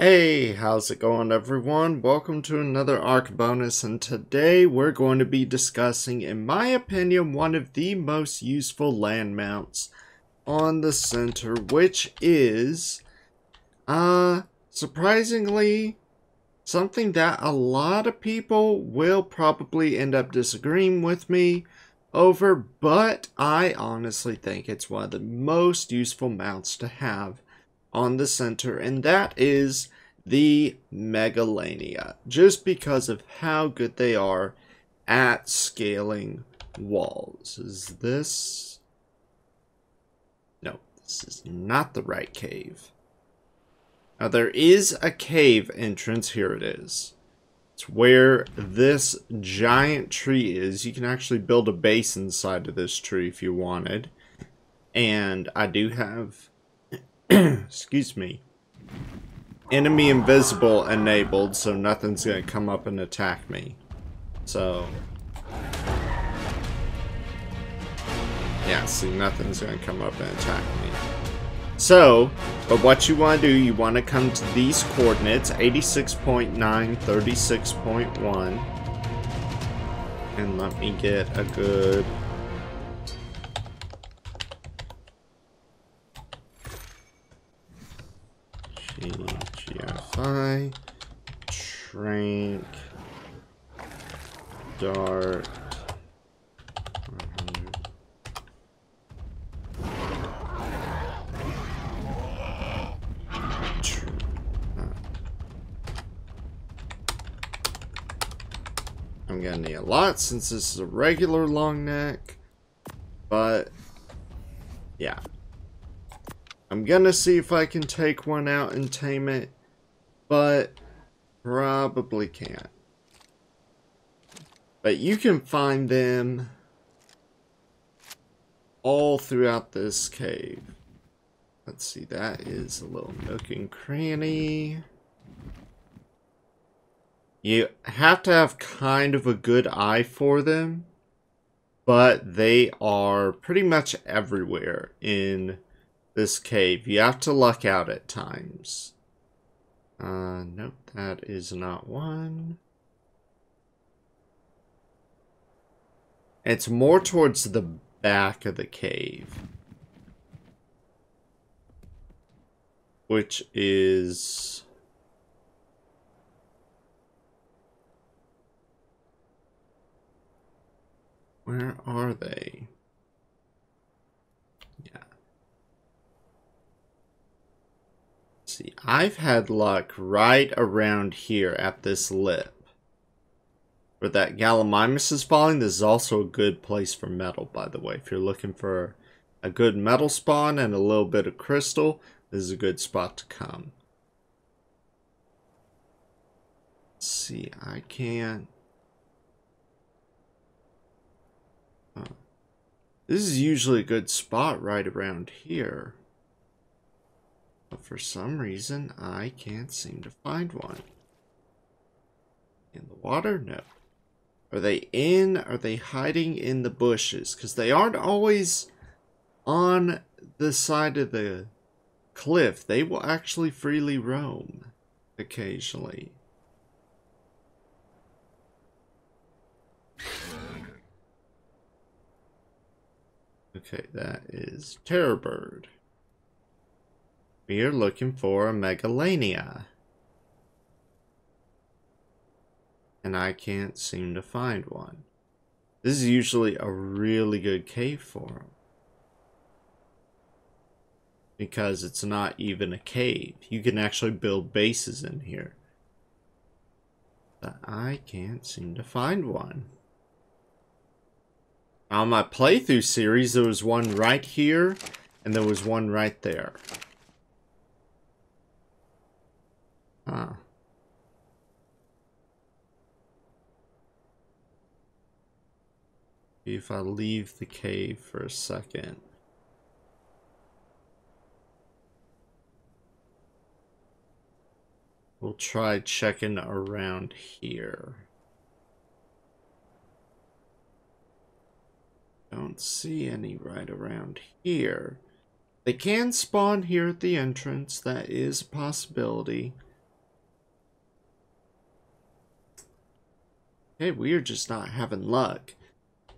Hey, how's it going everyone? Welcome to another ARC bonus, and today we're going to be discussing, in my opinion, one of the most useful land mounts on the center, which is, surprisingly, something that a lot of people will probably end up disagreeing with me over, but I honestly think it's one of the most useful mounts to have on the center, and that is the Megalania, just because of how good they are at scaling walls. Is this... No, this is not the right cave. Now, there is a cave entrance. Here it is. It's where this giant tree is. You can actually build a base inside of this tree if you wanted. And I do have... excuse me, enemy invisible enabled, so nothing's gonna come up and attack me. So yeah, see, nothing's gonna come up and attack me. So, but what you want to do, you want to come to these coordinates, 86.9, 36.1, and let me get a good... GFI, Trank, Dart, 100. I'm gonna need a lot since this is a regular long neck, but yeah. I'm gonna see if I can take one out and tame it, but probably can't. But you can find them all throughout this cave. Let's see, that is a little nook and cranny. You have to have kind of a good eye for them, but they are pretty much everywhere in this cave. You have to luck out at times. Nope, that is not one. It's more towards the back of the cave, which is... where are they? Yeah. See, I've had luck right around here at this lip. Where that Gallimimus is falling, this is also a good place for metal, by the way. If you're looking for a good metal spawn and a little bit of crystal, this is a good spot to come. Let's see, I can't... This is usually a good spot right around here. But for some reason, I can't seem to find one. In the water? No. Are they in? Are they hiding in the bushes? Because they aren't always on the side of the cliff. They will actually freely roam occasionally. Okay, that is Terror Bird. We are looking for a Megalania. And I can't seem to find one. This is usually a really good cave for them. Because it's not even a cave. You can actually build bases in here. But I can't seem to find one. On my playthrough series, there was one right here, and there was one right there. Huh. If I leave the cave for a second. We'll try checking around here. Don't see any right around here. They can spawn here at the entrance. That is a possibility. Okay, we are just not having luck.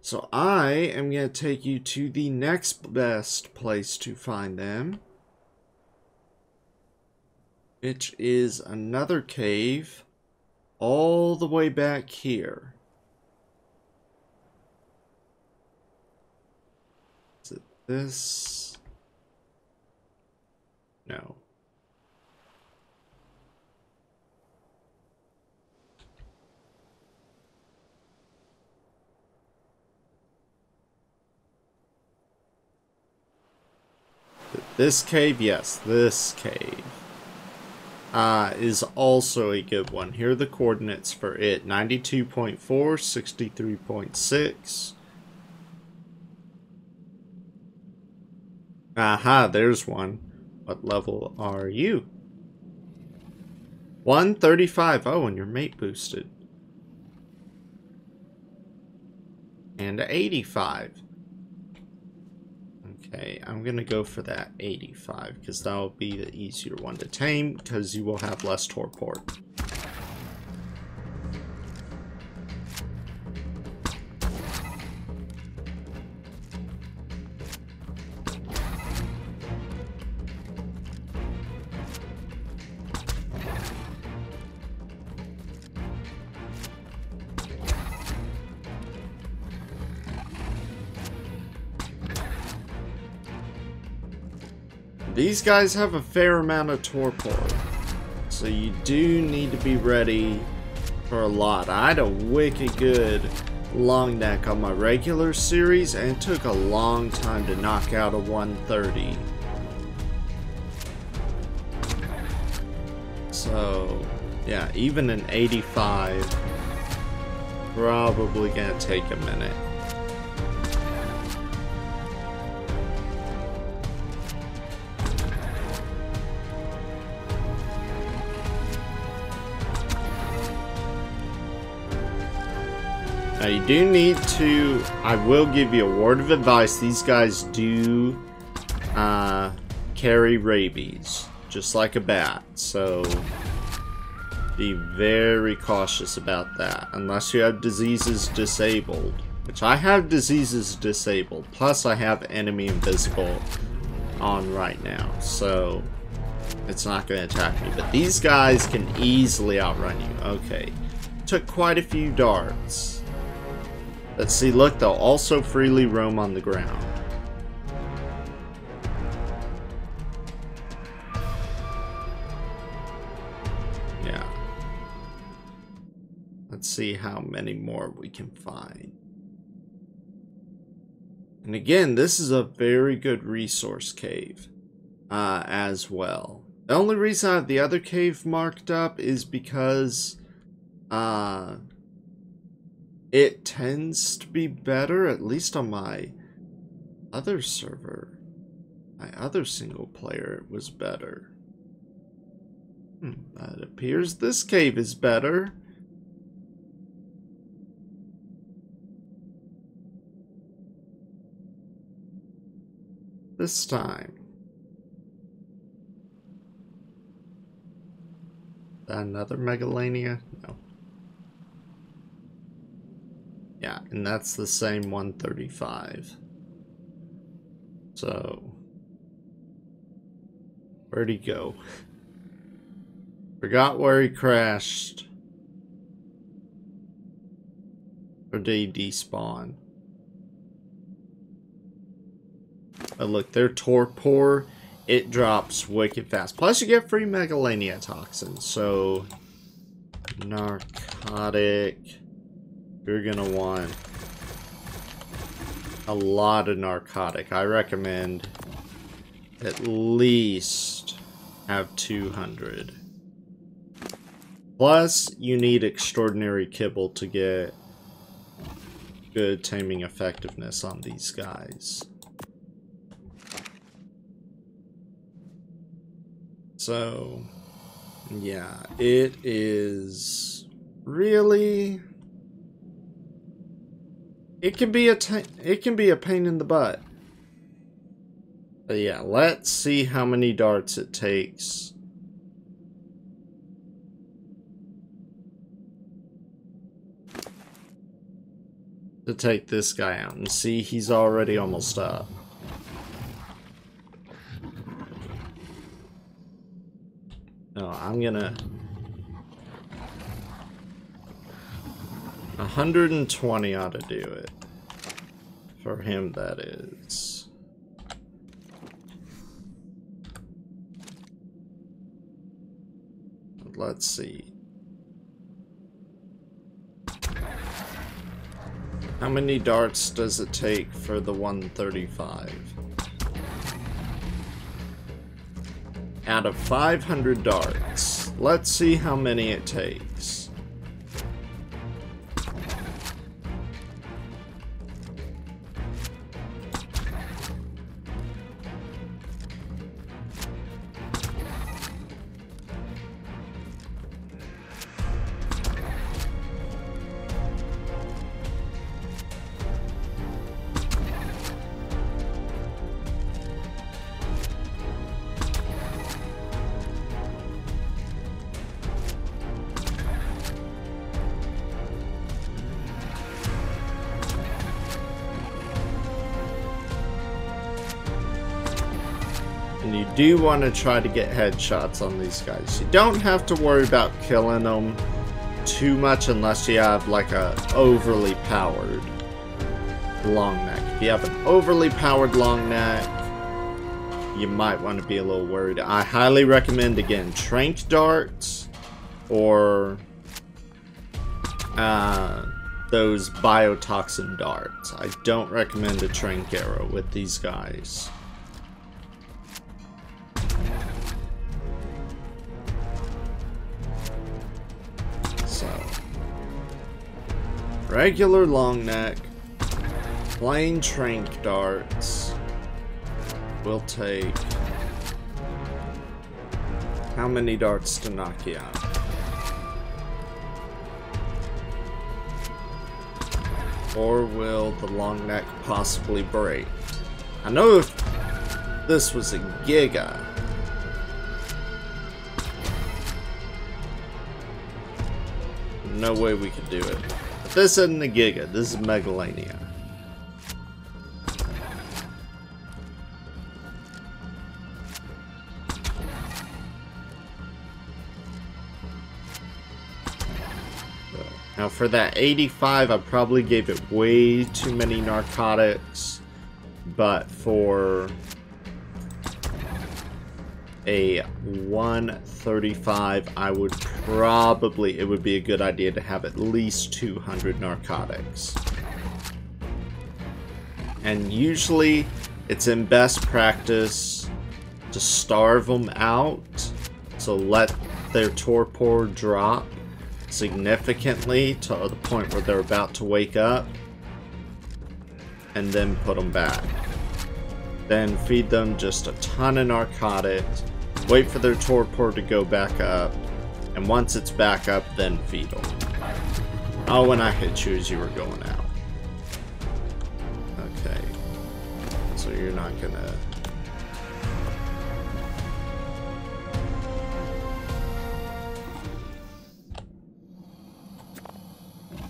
So I am going to take you to the next best place to find them, which is another cave all the way back here. Is it this? No. This cave? Yes, this cave. Is also a good one. Here are the coordinates for it. 92.4, 63.6. Aha, there's one. What level are you? 135. Oh, and your mate boosted. And 85. Okay, I'm gonna go for that 85 because that'll be the easier one to tame because you will have less torpor. These guys have a fair amount of torpor, so you do need to be ready for a lot. I had a wicked good long neck on my regular series, and it took a long time to knock out a 130. So, yeah, even an 85 probably gonna take a minute. Now you do need to, I will give you a word of advice, these guys do carry rabies, just like a bat, so be very cautious about that, unless you have diseases disabled, which I have diseases disabled, plus I have enemy invisible on right now, so it's not going to attack me, but these guys can easily outrun you. Okay, took quite a few darts. Let's see, look, they'll also freely roam on the ground. Yeah. Let's see how many more we can find. And again, this is a very good resource cave as well. The only reason I have the other cave marked up is because it tends to be better, at least on my other server. My other single player, it was better. It appears this cave is better. This time. Is that another Megalania? No. Yeah, and that's the same 135. So, where'd he go? Forgot where he crashed. Or did he despawn? But look, their torpor, it drops wicked fast. Plus you get free Megalania toxins. So, narcotic. You're gonna want a lot of narcotic. I recommend at least have 200. Plus, you need extraordinary kibble to get good taming effectiveness on these guys. So, yeah, it is really... It can be a pain in the butt. But yeah, let's see how many darts it takes. to take this guy out. And see, he's already almost up. No, I'm gonna... 120 ought to do it. For him, that is. Let's see. How many darts does it take for the 135? Out of 500 darts, let's see how many it takes. And you do want to try to get headshots on these guys. You don't have to worry about killing them too much unless you have like a overly powered long neck. If you have an overly powered long neck, you might want to be a little worried. I highly recommend, again, trank darts or those biotoxin darts. I don't recommend a trank arrow with these guys. Regular long neck, plain trank darts will take how many darts to knock you out? Or will the long neck possibly break? I know if this was a Giga, no way we could do it. This isn't a Giga, this is Megalania. Now for that 85, I probably gave it way too many narcotics, but for a 135, I would probably, it would be a good idea to have at least 200 narcotics. And usually it's in best practice to starve them out, so let their torpor drop significantly to the point where they're about to wake up, and then put them back. Then feed them just a ton of narcotics, wait for their torpor to go back up, and once it's back up, then feed them. Oh, when I hit you as you were going out. Okay. So you're not gonna...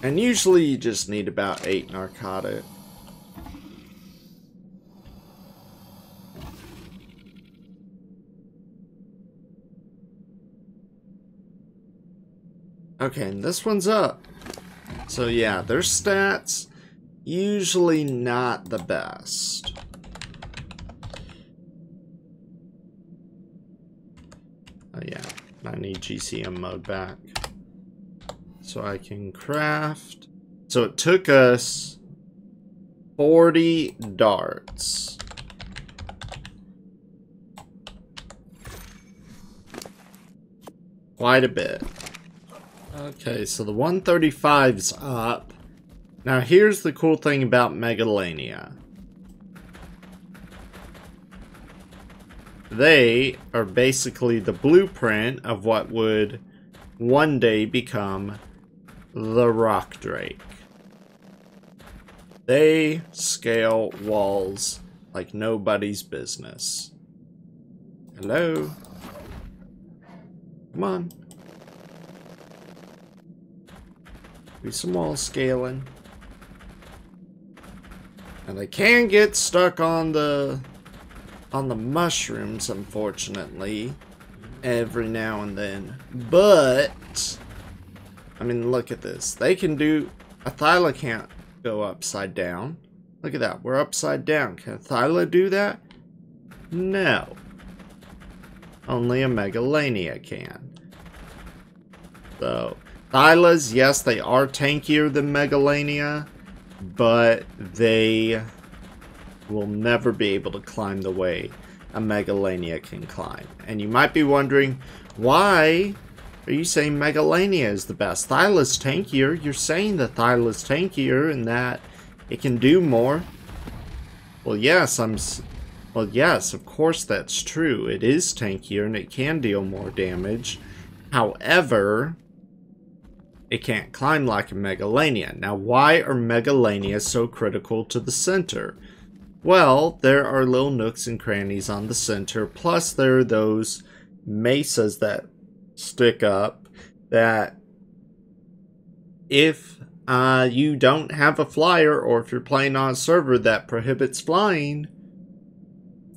And usually you just need about 8 narcotics. Okay, and this one's up. So yeah, their stats, usually not the best. Oh yeah, I need GCM mode back. So I can craft. So it took us 40 darts. Quite a bit. Okay, so the 135's up. Now here's the cool thing about Megalania. They are basically the blueprint of what would one day become the Rock Drake. They scale walls like nobody's business. Hello? Come on. Do some wall scaling. And they can get stuck on the mushrooms, unfortunately, every now and then. But I mean, look at this. They can do... A Thyla can't go upside down. Look at that. We're upside down. Can a Thyla do that? No. Only a Megalania can. So, Thylas, yes, they are tankier than Megalania, but they will never be able to climb the way a Megalania can climb. And you might be wondering, why are you saying Megalania is the best? Thyla's tankier. You're saying that Thyla's tankier and that it can do more. Well, yes, well, yes, of course that's true. It is tankier and it can deal more damage. However, it can't climb like a Megalania. Now, why are Megalania so critical to the center? Well, there are little nooks and crannies on the center, plus there are those mesas that stick up that if you don't have a flyer, or if you're playing on a server that prohibits flying,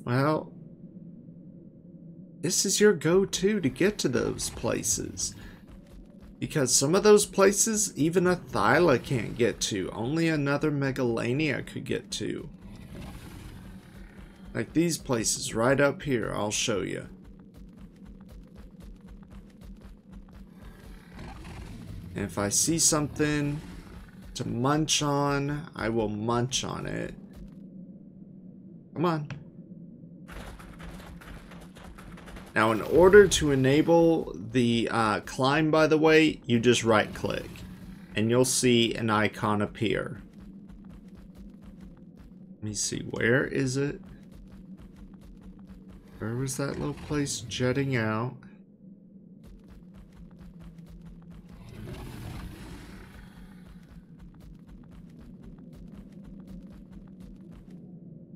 well, this is your go-to to get to those places. Because some of those places, even a Thyla can't get to. Only another Megalania could get to. Like these places right up here, I'll show you. And if I see something to munch on, I will munch on it. Come on. Now, in order to enable the climb, by the way, you just right-click. And you'll see an icon appear. Let me see, where is it? Where was that little place jutting out?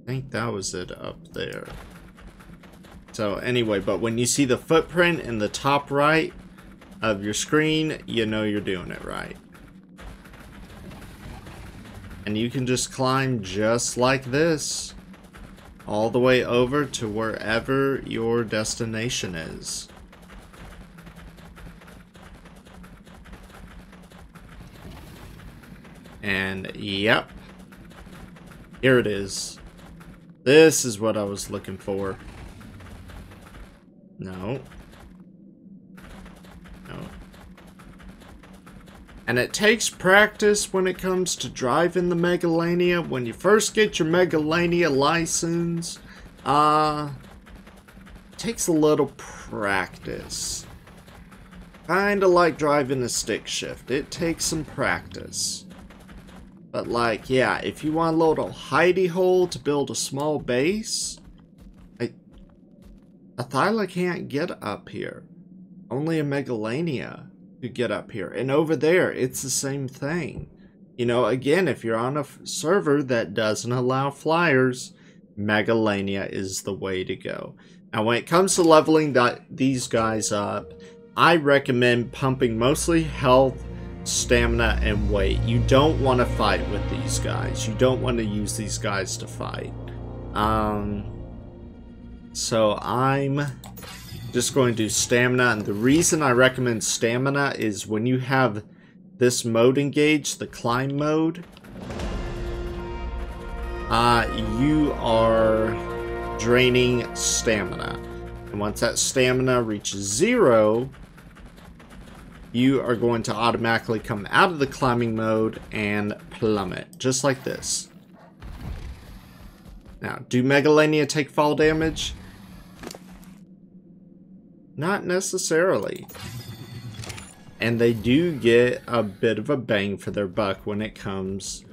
I think that was it up there. So anyway, but when you see the footprint in the top right of your screen, you know you're doing it right. And you can just climb just like this, all the way over to wherever your destination is. And yep, here it is. This is what I was looking for. No. No. And it takes practice when it comes to driving the Megalania. When you first get your Megalania license, it takes a little practice. Kinda like driving a stick shift. It takes some practice. But like, yeah, if you want a little hidey hole to build a small base, a Thyla can't get up here. Only a Megalania could get up here. And over there, it's the same thing. You know, again, if you're on a server that doesn't allow flyers, Megalania is the way to go. Now, when it comes to leveling these guys up, I recommend pumping mostly health, stamina, and weight. You don't want to fight with these guys. You don't want to use these guys to fight. So I'm just going to do stamina, and the reason I recommend stamina is when you have this mode engaged, the climb mode, you are draining stamina. And once that stamina reaches 0, you are going to automatically come out of the climbing mode and plummet, just like this. Now, do Megalania take fall damage? Not necessarily. And they do get a bit of a bang for their buck when it comes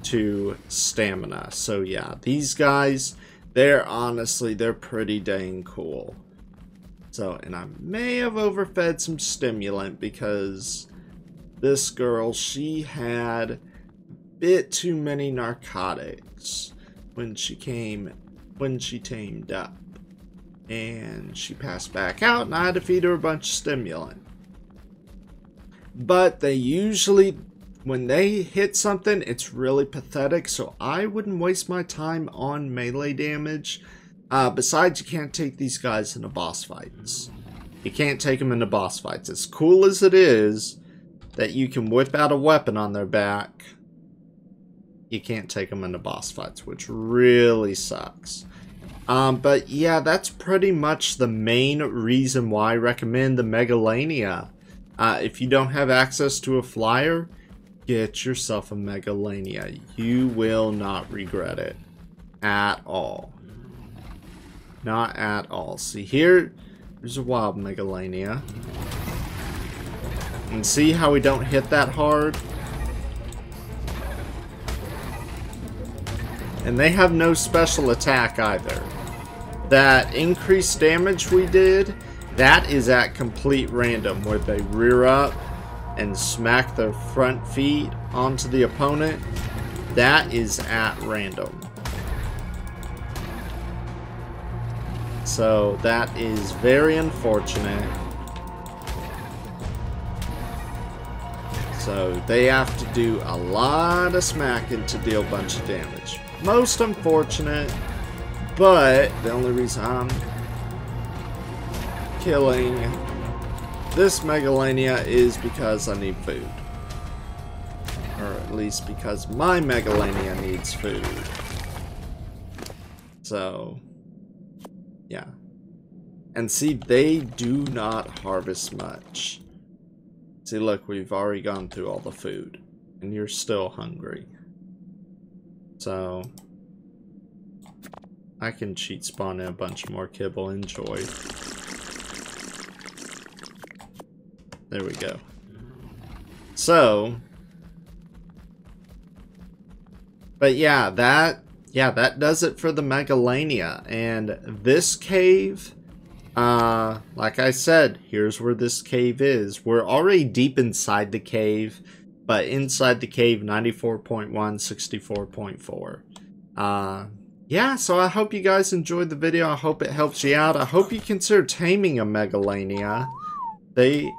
to stamina. So yeah, these guys, they're pretty dang cool. So, and I may have overfed some stimulant because this girl, she had a bit too many narcotics when she tamed up. And she passed back out, and I had to feed her a bunch of stimulant. But they usually when they hit something, it's really pathetic, so I wouldn't waste my time on melee damage. Besides, you can't take these guys into boss fights. You can't take them into boss fights. As cool as it is that you can whip out a weapon on their back, you can't take them into boss fights, which really sucks. But yeah, that's pretty much the main reason why I recommend the Megalania. If you don't have access to a flyer, get yourself a Megalania. You will not regret it at all. Not at all. See, here's a wild Megalania. And see how we don't hit that hard? And they have no special attack either. That increased damage we did, that is at complete random, where they rear up and smack their front feet onto the opponent. That is at random. So that is very unfortunate. So they have to do a lot of smacking to deal a bunch of damage. Most unfortunate, but the only reason I'm killing this Megalania is because I need food. Or at least because my Megalania needs food. So, yeah. And see, they do not harvest much. See, look, we've already gone through all the food. And you're still hungry. So, I can cheat spawn in a bunch more kibble. Enjoy. There we go. So, but yeah, that does it for the Megalania. And this cave, like I said, here's where this cave is. We're already deep inside the cave, but inside the cave, 94.1, 64.4. Yeah, so I hope you guys enjoyed the video. I hope it helps you out. I hope you consider taming a Megalania. They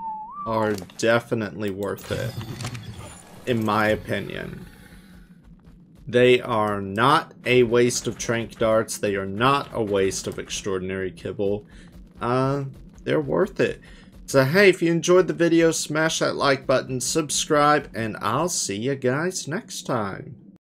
are definitely worth it, in my opinion. They are not a waste of trank darts. They are not a waste of extraordinary kibble. They're worth it. So hey, if you enjoyed the video, smash that like button, subscribe, and I'll see you guys next time.